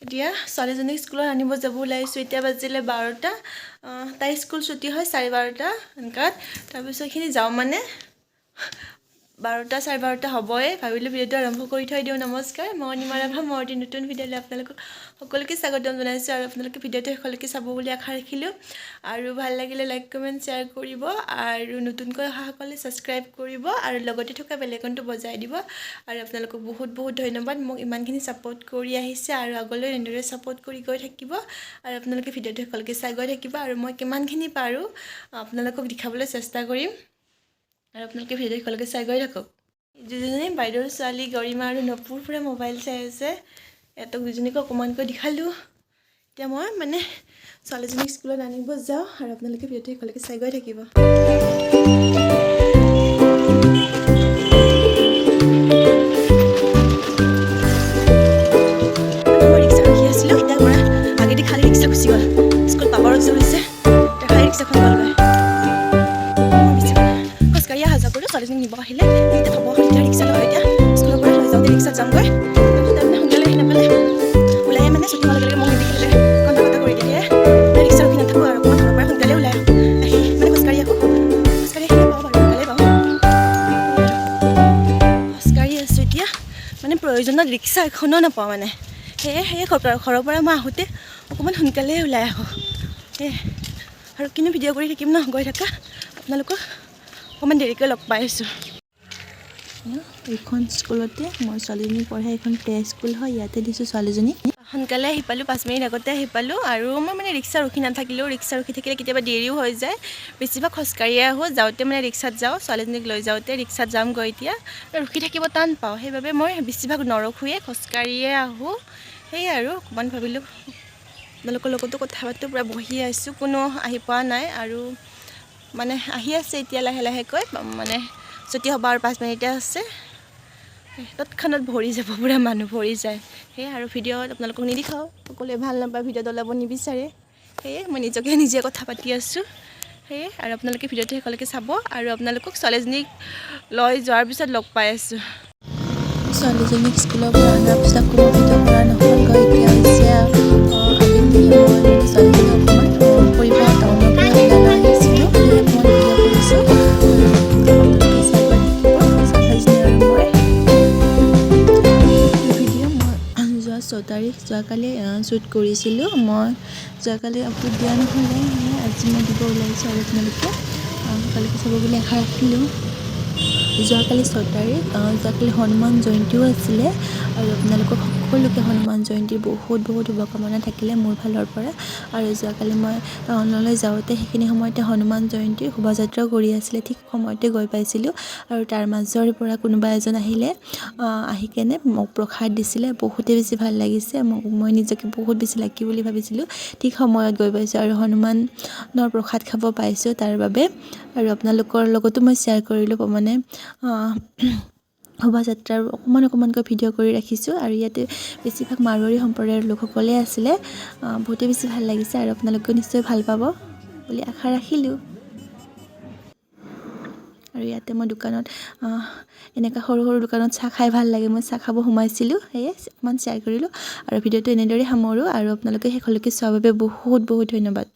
এতিয়া ছোৱালীজনীক স্কুলত আনিব যাব ওলাইছোঁ। এতিয়া বাজিলে 12টা। তাইৰ স্কুল ছুটি হয় 12:30 এনেকুৱাত। তাৰপিছত এইখিনি যাওঁ মানে 12টা 12:30 হ'বই। ভাবিলোঁ ভিডিঅ'টো আৰম্ভ কৰি থৈ দিওঁ। নমস্কাৰ, মই অনিমা ৰাভা। মোৰ এটি নতুন ভিডিঅ'লৈ আপোনালোকক সকলোকে স্বাগতম জনাইছোঁ আৰু আপোনালোকে ভিডিঅ'টো শেষলৈকে চাব বুলি আশা ৰাখিলোঁ। আৰু ভাল লাগিলে লাইক কমেণ্ট শ্বেয়াৰ কৰিব আৰু নতুনকৈ অহাসকলে ছাবস্ক্ৰাইব কৰিব আৰু লগতে থকা বেল আইকনটো বজাই দিব। আৰু আপোনালোকক বহুত বহুত ধন্যবাদ মোক ইমানখিনি ছাপোৰ্ট কৰি আহিছে আৰু আগলৈ এনেদৰে ছাপোৰ্ট কৰি গৈ থাকিব। আৰু আপোনালোকে ভিডিঅ'টো শেষলৈকে চাই গৈ থাকিব আৰু মই কিমানখিনি পাৰোঁ আপোনালোকক দেখাবলৈ চেষ্টা কৰিম। আৰু আপোনালোকে ভিডিঅ'টো শেষলৈকে চাই গৈ থাকক। দুজনী বাইদেউৰ ছোৱালী গৰিমা আৰু নপুৰ পুৰা মোবাইল চাই আছে। ইহঁতক দুজনীকে অকণমানকৈ দেখালোঁ। এতিয়া মই মানে ছোৱালীজনীক স্কুলত আনিব যাওঁ আৰু আপোনালোকে ভিডিঅ'টো শেষলৈকে চাই গৈ থাকিব। ৰিক্সা ৰখি আছিলোঁ, এতিয়া পৰা আগেদি খালী ৰিক্সা গুচি গ'ল। স্কুল পাপাৰত যোৱা হৈছে, এতিয়া খালী ৰিক্সাখন গ'লগৈ। খোজকাঢ়ি অহা যোৱা কৰোঁ। ছোৱালীজনীক নিব আহিলে তেতিয়া থ'ব, তেতিয়া ৰিক্সা লগাই এতিয়া স্কুলৰ পৰা লৈ যাওঁতে ৰিক্সাত যামগৈ। তাৰপিছত সোনকালে আহি নাপালে ওলাই মানে ছুটি হোৱাৰ লগে লগে মোক নিদেখিলে কন্দা কটা কৰি দিয়ে। ৰিক্সা ৰখি নাথাকোঁ আৰু মই ঘৰৰ পৰা সোনকালে ওলাই আহোঁ। আহি মানে খোজকাঢ়ি আহোঁ, খোজকাঢ়ি আহিলে পাওঁ বাৰু, সোনকালে পাওঁ। খোজকাঢ়ি আছোঁ এতিয়া, মানে প্ৰয়োজনত ৰিক্সা এখনো নাপাওঁ মানে। সেয়ে ঘৰৰ পৰা মই আহোঁতে অকণমান সোনকালে ওলাই আহোঁ। আৰু কিনো ভিডিঅ' কৰি থাকিম ন, গৈ থাকা। আপোনালোকক অকণমান দেৰিকৈ লগ পাই আছোঁ। এইখন স্কুলতে মই ছোৱালীজনী পঢ়াই, এইখন প্লে স্কুল হয়, ইয়াতে দিছোঁ ছোৱালীজনী। সোনকালে আহি পালোঁ, 5 মিনিট আগতে আহি পালোঁ। আৰু মই মানে ৰিক্সা ৰখি নাথাকিলেও, ৰিক্সা ৰখি থাকিলে কেতিয়াবা দেৰিও হৈ যায়। বেছিভাগ খোজকাঢ়িয়ে আহোঁ, যাওঁতে মানে ৰিক্সাত যাওঁ। ছোৱালীজনীক লৈ যাওঁতে ৰিক্সাত যামগৈ এতিয়া। ৰখি থাকিব টান পাওঁ, সেইবাবে মই বেছিভাগ নৰখোঁৱে, খোজকাঢ়িয়ে আহোঁ। সেয়ে আৰু অকণমান ভাবিলোঁ আপোনালোকৰ লগতো কথা পাতোঁ। পূৰা বহি আছোঁ, কোনো আহি পোৱা নাই আৰু মানে আহি আছে এতিয়া লাহে লাহেকৈ। মানে ছুটি হ'ব আৰু 5 মিনিটে আছে। তৎক্ষণাত ভৰি যাব, পূৰা মানুহ ভৰি যায়। সেয়ে আৰু ভিডিঅ'ত আপোনালোকক নিদেখাওঁ, সকলোৱে ভাল নাপায়, ভিডিঅ'ত ওলাব নিবিচাৰে। সেয়ে মই নিজকে নিজে কথা পাতি আছোঁ। সেয়ে আৰু আপোনালোকে ভিডিঅ'টো শেষলৈকে চাব আৰু আপোনালোকক ছোৱালীজনীক লৈ যোৱাৰ পিছত লগ পাই আছোঁ। ছোৱালীজনীক স্কুলৰ পৰা অনাৰ পিছত কোনো ভিডিঅ' কৰা নহ'লগৈ। এতিয়া হৈছে আবেলি, মই মানে ছোৱালীজনীক অকণমান ফুৰিব টাউনৰ পৰা ওলাই লৈ আহিছিলোঁ। সেয়ে মই ভিডিঅ' কৰিছোঁ। আপোনালোকে চাই গৈ থাকিব, ছোৱালীজনী আৰু মই। ভিডিঅ' মই যোৱাকালি শ্বুট কৰিছিলোঁ। মই যোৱাকালি আপলোড দিয়া নহ'লে, আজি মই দিব ওলাইছোঁ আৰু আপোনালোকে সকলোকে চাব বুলি আশা ৰাখিলোঁ। যোৱাকালি 6 তাৰিখ, যোৱাকালি হনুমান জয়ন্তীও আছিলে আৰু আপোনালোকক সকলোকে হনুমান জয়ন্তীৰ বহুত বহুত শুভকামনা থাকিলে মোৰ ফালৰ পৰা। আৰু যোৱাকালি মই টাউনলৈ যাওঁতে সেইখিনি সময়তে হনুমান জয়ন্তীৰ শোভাযাত্ৰাও কৰি আছিলে, ঠিক সময়তে গৈ পাইছিলোঁ। আৰু তাৰ মাজৰ পৰা কোনোবা এজন আহিলে, আহি কেনে মোক প্ৰসাদ দিছিলে। বহুতেই বেছি ভাল লাগিছে, মই নিজকে বহুত বেছি লাকি বুলি ভাবিছিলোঁ। ঠিক সময়ত গৈ পাইছোঁ আৰু হনুমানৰ প্ৰসাদ খাব পাইছোঁ তাৰ বাবে। আৰু আপোনালোকৰ লগতো মই শ্বেয়াৰ কৰিলোঁ, মানে শোভাযাত্ৰাৰ অকণমানকৈ ভিডিঅ' কৰি ৰাখিছোঁ। আৰু ইয়াতে বেছিভাগ মাৰোৱাৰী সম্প্ৰদায়ৰ লোকসকলে আছিলে। বহুতেই বেছি ভাল লাগিছে আৰু আপোনালোকেও নিশ্চয় ভাল পাব বুলি আশা ৰাখিলোঁ। আৰু ইয়াতে মই দোকানত এনেকুৱা সৰু সৰু দোকানত চাহ খাই ভাল লাগে, মই চাহ খাব সোমাইছিলোঁ। সেয়ে অকণমান শ্বেয়াৰ কৰিলোঁ আৰু ভিডিঅ'টো এনেদৰে সামৰোঁ। আৰু আপোনালোকে শেষলৈকে চোৱাৰ বাবে বহুত বহুত ধন্যবাদ।